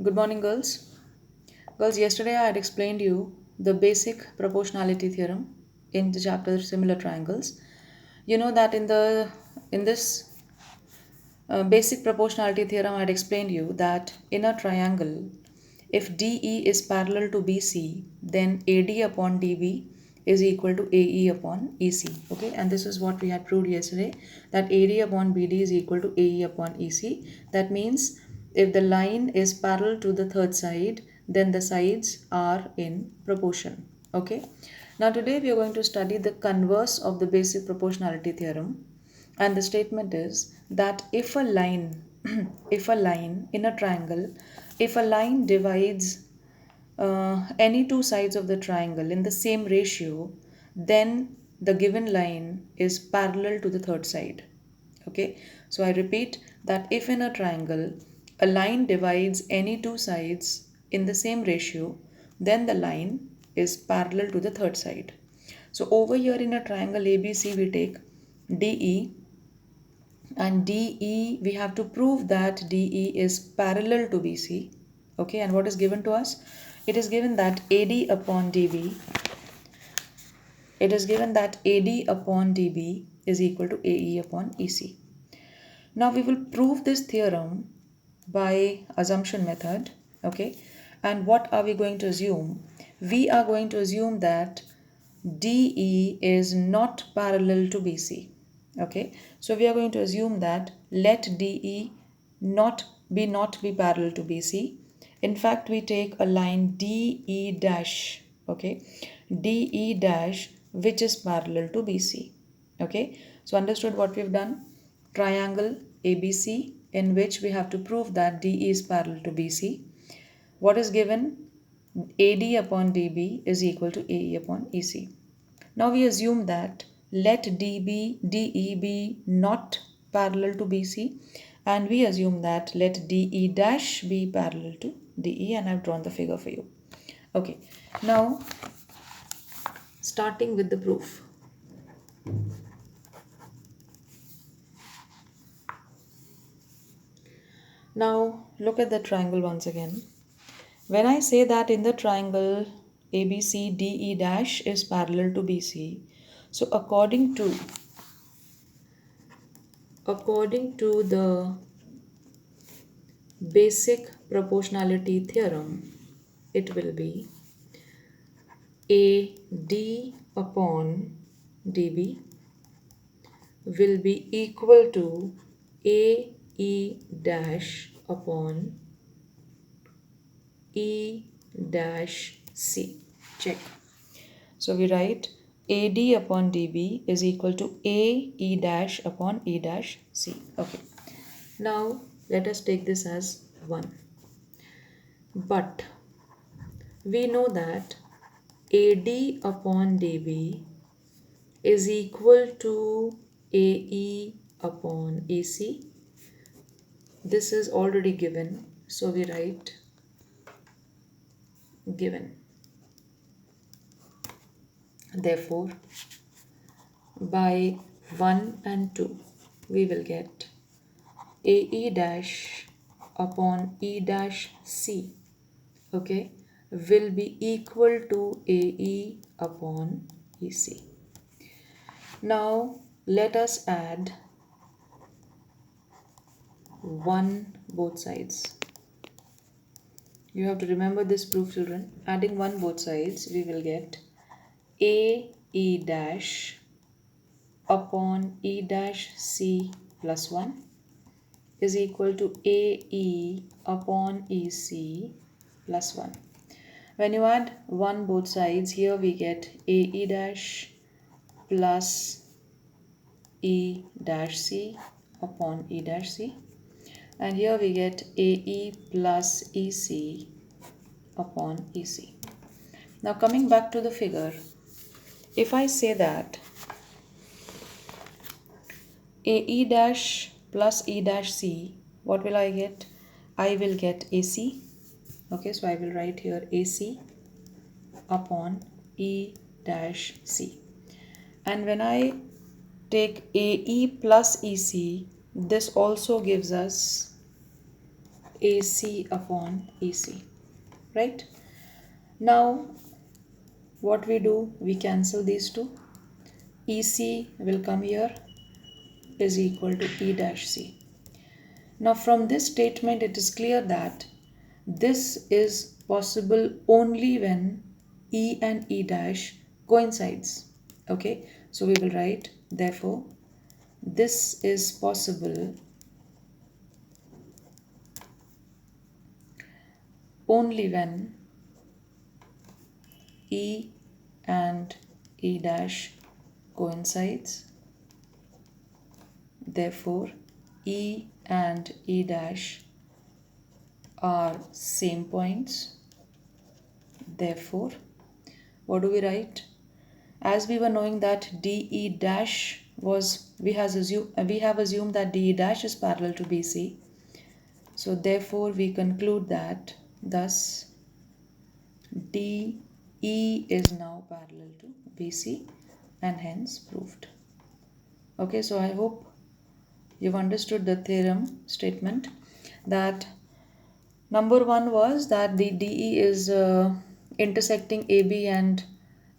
Good morning, girls. Girls, yesterday I had explained you the basic proportionality theorem in the chapter similar triangles. You know that in this basic proportionality theorem, I had explained you that in a triangle, if DE is parallel to BC, then AD upon DB is equal to AE upon EC. Okay, and this is what we had proved yesterday, that AD upon BD is equal to AE upon EC. That means if the line is parallel to the third side, then the sides are in proportion. Okay. Now today we are going to study the converse of the basic proportionality theorem, and the statement is that if a line if a line in a triangle, if a line divides any two sides of the triangle in the same ratio, then the given line is parallel to the third side. Okay, so I repeat that if in a triangle a line divides any two sides in the same ratio, then the line is parallel to the third side. So over here in a triangle ABC, we take DE, and DE, we have to prove that DE is parallel to BC. Okay, and what is given to us? It is given that AD upon DB, it is given that AD upon DB is equal to AE upon EC. Now we will prove this theorem by assumption method. Okay, and what are we going to assume? We are going to assume that DE is not parallel to BC. Okay, so we are going to assume that let DE not be parallel to BC. In fact, we take a line DE dash, okay, DE dash, which is parallel to BC. Okay, so understood what we've done? Triangle ABC, in which we have to prove that DE is parallel to BC. What is given? AD upon DB is equal to AE upon EC. Now we assume that let DE be not parallel to BC, and we assume that let DE dash be parallel to DE, and I've drawn the figure for you. Okay, now starting with the proof. Now look at the triangle once again. When I say that in the triangle ABC DE dash is parallel to BC, so according to the basic proportionality theorem, it will be AD upon DB will be equal to AE dash upon E dash C. Check. So we write AD upon DB is equal to AE dash upon E dash C. Okay. Now let us take this as 1. But we know that AD upon DB is equal to AE upon EC. This is already given, so we write given. Therefore, by 1 and 2, we will get AE dash upon E dash C, okay, will be equal to AE upon EC. Now, let us add 1 both sides. You have to remember this proof, children. Adding 1 both sides, we will get AE dash upon E dash C plus 1 is equal to AE upon EC plus 1. When you add 1 both sides, here we get AE dash plus E dash C upon E dash C, and here we get AE plus EC upon EC. Now coming back to the figure, if I say that AE dash plus E dash C, what will I get? I will get AC. Okay, so I will write here AC upon E dash C. And when I take AE plus EC, this also gives us AC upon EC, right? Now what we do, we cancel these two. EC will come here, is equal to E dash C. Now from this statement it is clear that this is possible only when E and E dash coincides. Okay, so we will write, therefore this is possible only when E and E dash coincides. Therefore E and E dash are same points. Therefore, what do we write? As we were knowing that DE dash was, we have assumed that DE dash is parallel to BC. So therefore we conclude that thus DE is now parallel to BC and hence proved. Okay, so I hope you've understood the theorem statement, that number one was that the DE is intersecting AB and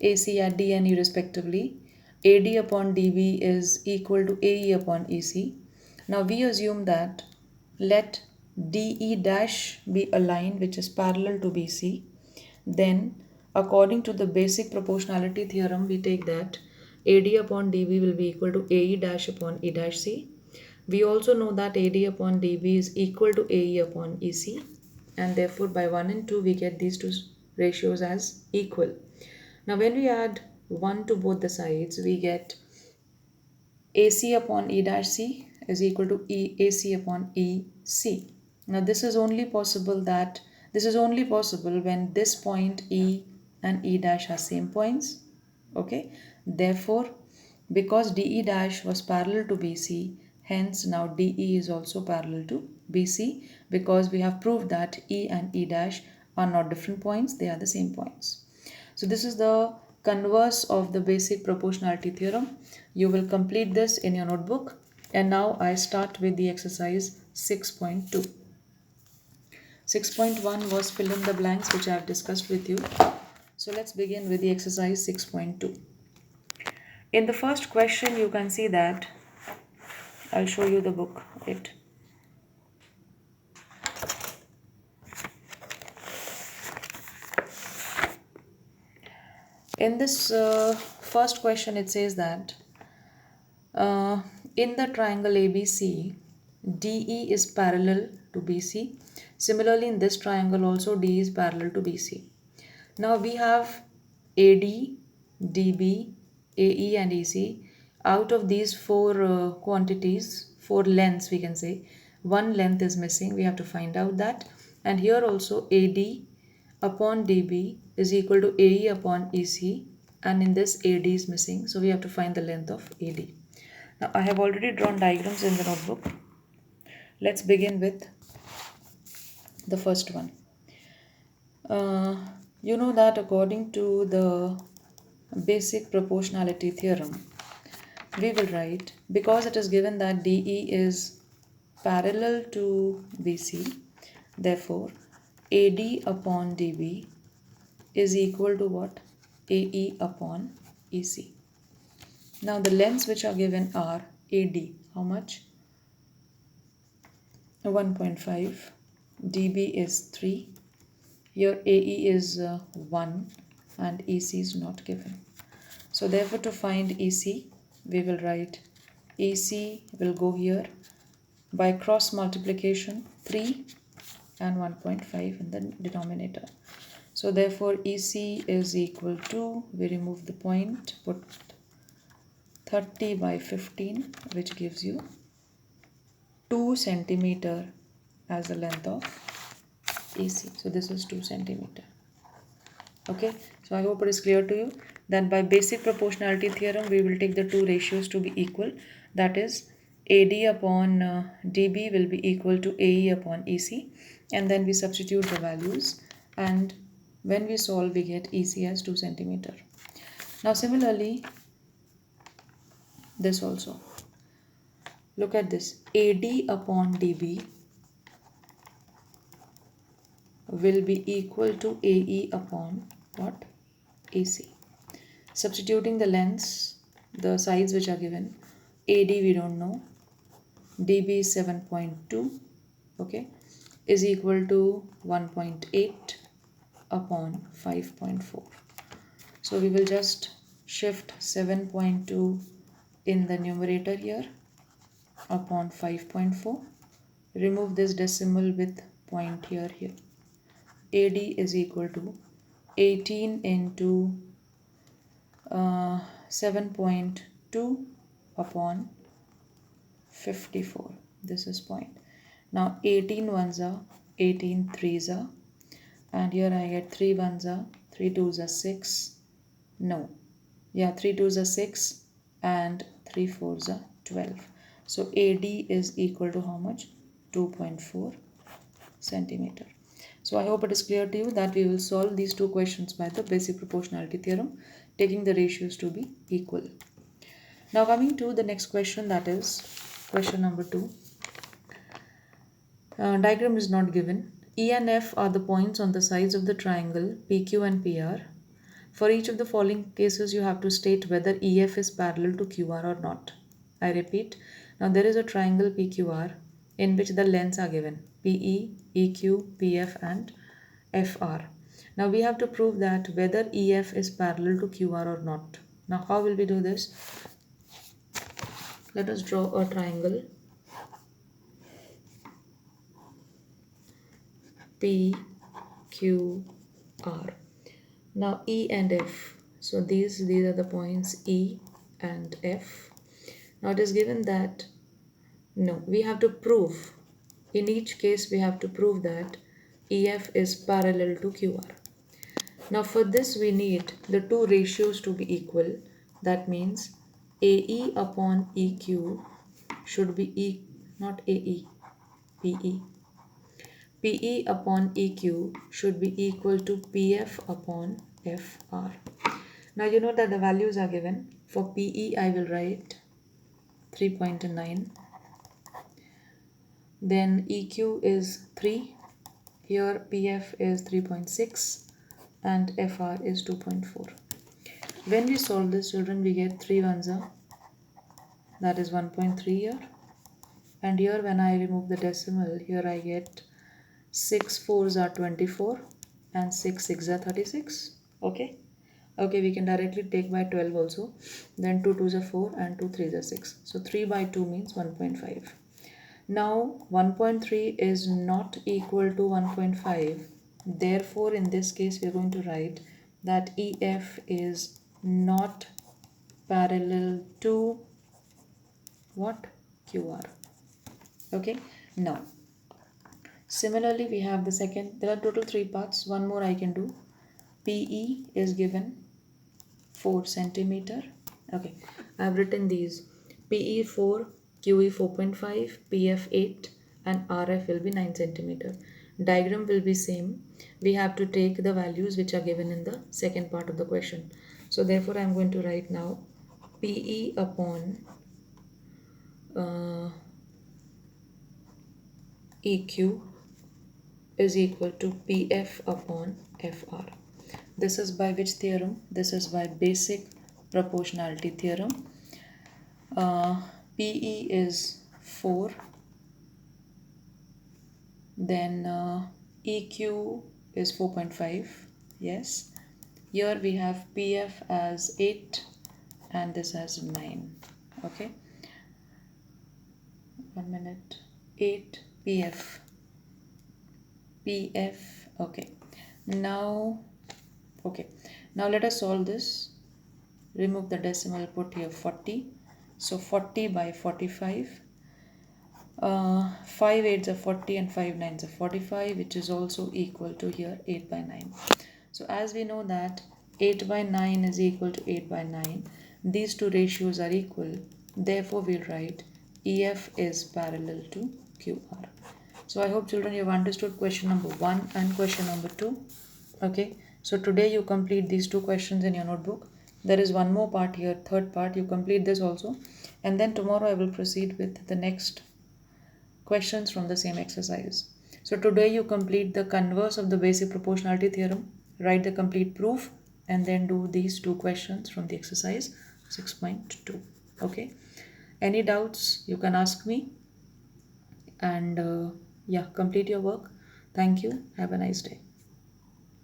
AC at D and E respectively. AD upon DB is equal to AE upon EC. Now we assume that let DE dash be a line which is parallel to BC. Then according to the basic proportionality theorem, we take that AD upon DB will be equal to AE dash upon E dash C. We also know that AD upon DB is equal to AE upon EC, and therefore by 1 and 2 we get these two ratios as equal. Now when we add 1 to both the sides, we get AC upon E dash C is equal to AC upon EC. Now this is only possible when this point E and E dash are same points. Okay, therefore because DE dash was parallel to BC, hence now DE is also parallel to BC, because we have proved that E and E dash are not different points, they are the same points. So this is the converse of the basic proportionality theorem. You will complete this in your notebook. And now I start with the exercise 6.2. 6.1 was fill in the blanks, which I have discussed with you. So let's begin with the exercise 6.2. In the first question, you can see that I'll show you the book. In this first question, it says that in the triangle ABC, DE is parallel to BC. Similarly, in this triangle also DE is parallel to BC. Now we have AD, DB, AE and EC. Out of these four quantities, four lengths we can say, one length is missing. We have to find out that. And here also AD upon DB is equal to AE upon EC, and in this AD is missing, so we have to find the length of AD. Now I have already drawn diagrams in the notebook. Let's begin with the first one. You know that according to the basic proportionality theorem, we will write, because it is given that DE is parallel to BC, therefore AD upon DB is equal to what? AE upon EC. Now the lengths which are given are AD, how much? 1.5, DB is 3, here AE is 1 and EC is not given. So therefore to find EC, we will write EC will go here by cross multiplication 3 and 1.5 in the denominator. So therefore EC is equal to, we remove the point, put 30 by 15, which gives you 2 centimeter as the length of EC. So this is 2 centimeter. Okay, so I hope it is clear to you that by basic proportionality theorem we will take the two ratios to be equal, that is AD upon DB will be equal to AE upon EC, and then we substitute the values, and when we solve we get EC as 2 centimeter. Now similarly this also, look at this, AD upon DB will be equal to AE upon what? AC. Substituting the lengths, the sides which are given, AD we don't know, DB is 7.2, okay, is equal to 1.8 upon 5.4. So we will just shift 7.2 in the numerator here upon 5.4. Remove this decimal with point here. AD is equal to 18 into 7.2 upon 54. This is point. Now 18 ones are 18 threes are, and here I get 3 ones are 3 twos are 6. No, yeah, 3 twos are 6 and 3 fours are 12. So AD is equal to how much? 2.4 centimeter. So I hope it is clear to you that we will solve these two questions by the basic proportionality theorem, taking the ratios to be equal. Now coming to the next question, that is question number 2. Diagram is not given. E and F are the points on the sides of the triangle PQ and PR. For each of the following cases, you have to state whether EF is parallel to QR or not. I repeat, now there is a triangle PQR in which the lengths are given PE, EQ, PF and FR. Now we have to prove that whether EF is parallel to QR or not. Now how will we do this? Let us draw a triangle PQR. Now E and F. So these are the points E and F. Now it is given that we have to prove, in each case we have to prove that EF is parallel to QR. Now for this we need the two ratios to be equal. That means AE upon EQ should be not AE, PE. PE upon EQ should be equal to PF upon FR. Now you know that the values are given. For PE I will write 3.9. Then EQ is 3. Here PF is 3.6 and FR is 2.4. When we solve this, children, we get 3 ones are, that is 1.3 here. And here when I remove the decimal, here I get 6 fours are 24 and 6 6 are 36. Okay, we can directly take by 12 also. Then 2 2s are 4 and 2 3s are 6. So 3 by 2 means 1.5. Now 1.3 is not equal to 1.5. Therefore in this case we are going to write that EF is not parallel to what? QR. Okay, now similarly we have the second. There are total 3 parts. One more I can do. PE is given 4 centimeter. Okay, I have written these. PE 4, QE 4.5, PF 8 and RF will be 9 centimeter. Diagram will be same. We have to take the values which are given in the second part of the question. So therefore I am going to write now PE upon EQ is equal to PF upon FR. This is by which theorem? This is by basic proportionality theorem. PE is 4. Then EQ is 4.5. Yes. Here we have PF as 8 and this as 9. Okay. 1 minute. 8 PF. Okay. Now let us solve this. Remove the decimal, put here 40. So 40 by 45. 5 8s are 40 and 5 9s are 45, which is also equal to here 8 by 9. So as we know that 8 by 9 is equal to 8 by 9, these two ratios are equal. Therefore we'll write EF is parallel to QR. So I hope children you have understood question number 1 and question number 2. Okay, so today you complete these 2 questions in your notebook. There is one more part here, third part. You complete this also, and then tomorrow I will proceed with the next questions from the same exercise. So today you complete the converse of the basic proportionality theorem, write the complete proof, and then do these two questions from the exercise 6.2. Okay. Any doubts you can ask me, and yeah, complete your work. Thank you. Have a nice day.